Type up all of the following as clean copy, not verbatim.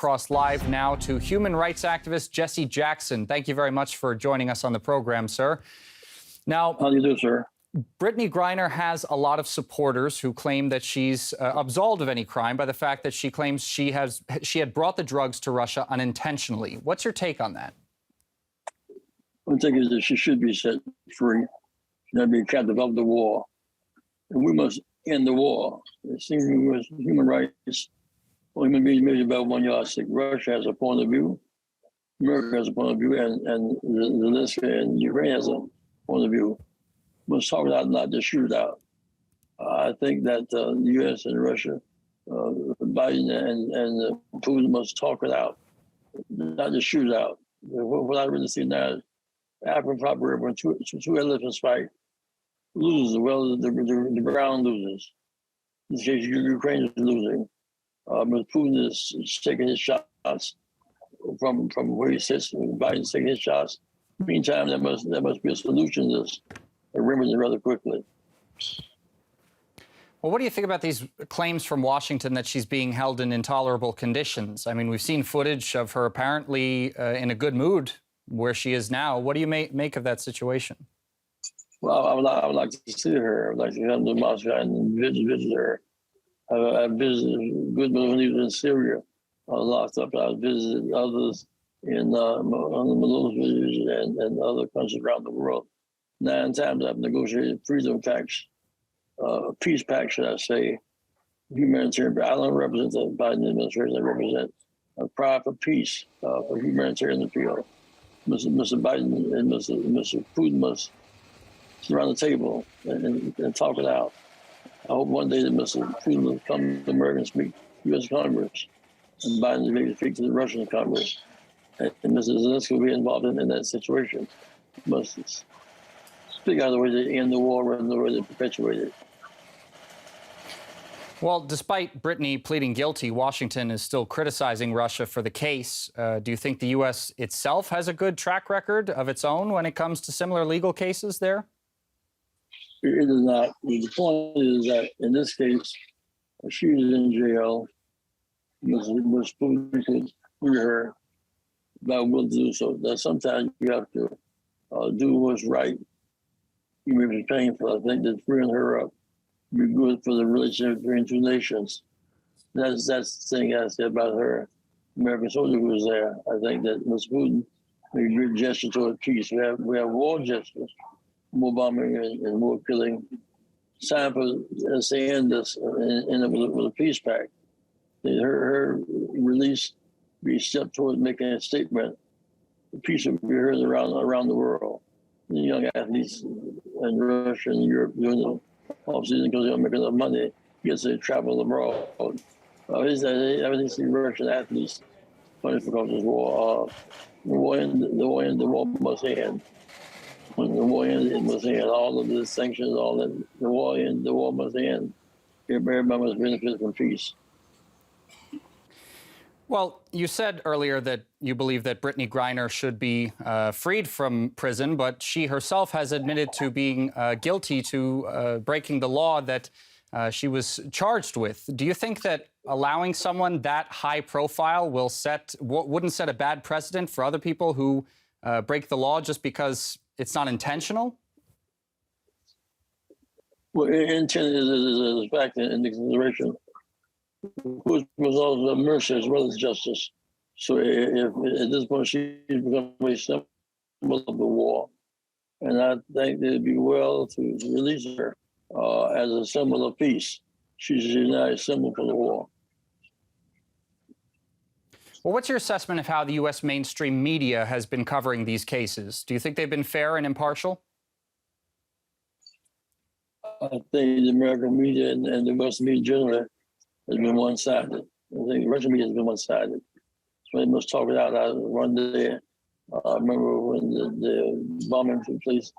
Cross live now to human rights activist Jesse Jackson. Thank you very much for joining us on the program, sir. Now, how do you do, sir? Brittney Griner has a lot of supporters who claim that she's absolved of any crime by the fact that she claims she had brought the drugs to Russia unintentionally. What's your take on that? My take is that she should be set free, not be captive of the war. And we must end the war. It seems with human rights, human beings measure about 1 yardstick. Russia has a point of view, America has a point of view, and Zelensky and Ukraine has a point of view. Must talk it out, not just shoot it out. I think that the U.S. and Russia, Biden and Putin must talk it out, not just shoot it out. What I really see now is African proverb, when two elephants fight, loses, well, the ground loses. In this case, Ukraine is losing. But Putin is taking his shots from where he sits. Biden's taking his shots. Meantime, there must be a solution to this, a remedy rather quickly. Well, what do you think about these claims from Washington that she's being held in intolerable conditions? I mean, we've seen footage of her apparently in a good mood where she is now. What do you make of that situation? Well, I would like to see her. I would like to come to Moscow and visit her. I visited good when he was in Syria, locked up. I visited others in on the Milosevic and other countries around the world. 9 times I've negotiated freedom pacts, peace pacts, should I say, humanitarian. I don't represent the Biden administration. I represent a cry for peace, for humanitarian appeal. Mr. Biden and Mr. Putin must sit around the table and talk it out. I hope one day that Mr. Putin will come to America and speak to U.S. Congress, and Biden will maybe speak to the Russian Congress, and Mr. Zelensky will be involved in that situation. Must speak out of the way to end the war rather than the way to perpetuate it. Well, despite Brittney pleading guilty, Washington is still criticizing Russia for the case. Do you think the U.S. itself has a good track record of its own when it comes to similar legal cases there? It is not. The point is that in this case, she was in jail. Ms. Putin could free her, but will do so. That sometimes you have to do what's right, even if it's painful. I think that freeing her up would be good for the relationship between two nations. That's the thing I said about her. American soldier who was there. I think that Ms. Putin made a great gesture toward peace. We have war gestures. More bombing and more killing. It's time for us to end this with a peace pact. Her release be a step toward making a statement. The peace will be heard around the world. The young athletes in Russia and Europe doing the off-season because they don't make enough money, gets to travel abroad. I see Russian athletes fighting for this war. The war must end. When the war ends, it must end. All of the sanctions, all that, the war must end. Everybody must benefit from peace. Well, you said earlier that you believe that Brittney Griner should be freed from prison, but she herself has admitted to being guilty to breaking the law that she was charged with. Do you think that allowing someone that high profile wouldn't set a bad precedent for other people who break the law just because it's not intentional? Well, intent is a factor in the consideration. Which was also mercy as well as justice. So if at this point she's become a symbol of the war, and I think it'd be well to release her as a symbol of peace. She's now a symbol for the war. Well, what's your assessment of how the U.S. mainstream media has been covering these cases? Do you think they've been fair and impartial? I think the American media and the Western media generally has been one-sided. I think the Russian media has been one-sided. So they must talk it out. One day, I remember when the bombing took place,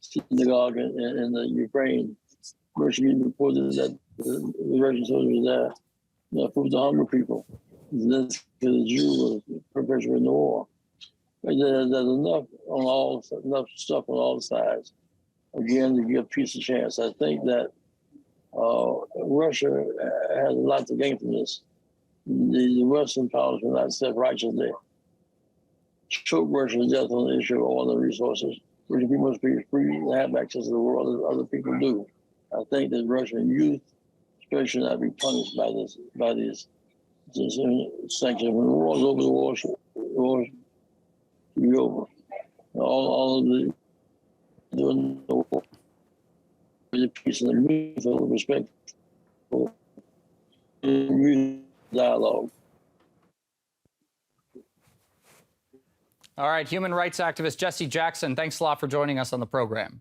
synagogue in the Ukraine, Russian media reported that the Russian soldiers were there, food to hungry people. That's because the Jew was perpetuating the war. But there's enough stuff on all sides, again, to give peace a chance. I think that Russia has a lot to gain from this. the Western powers were not self-righteous. They choke Russia to death on the issue of oil and resources, which we must be free to have access to the world as other people do. I think that Russian youth, especially, should not be punished by these sanctions. When the war is over, the war should be over. All of the doing the war, the peace and the mutual respect, dialogue. All right, human rights activist Jesse Jackson, thanks a lot for joining us on the program.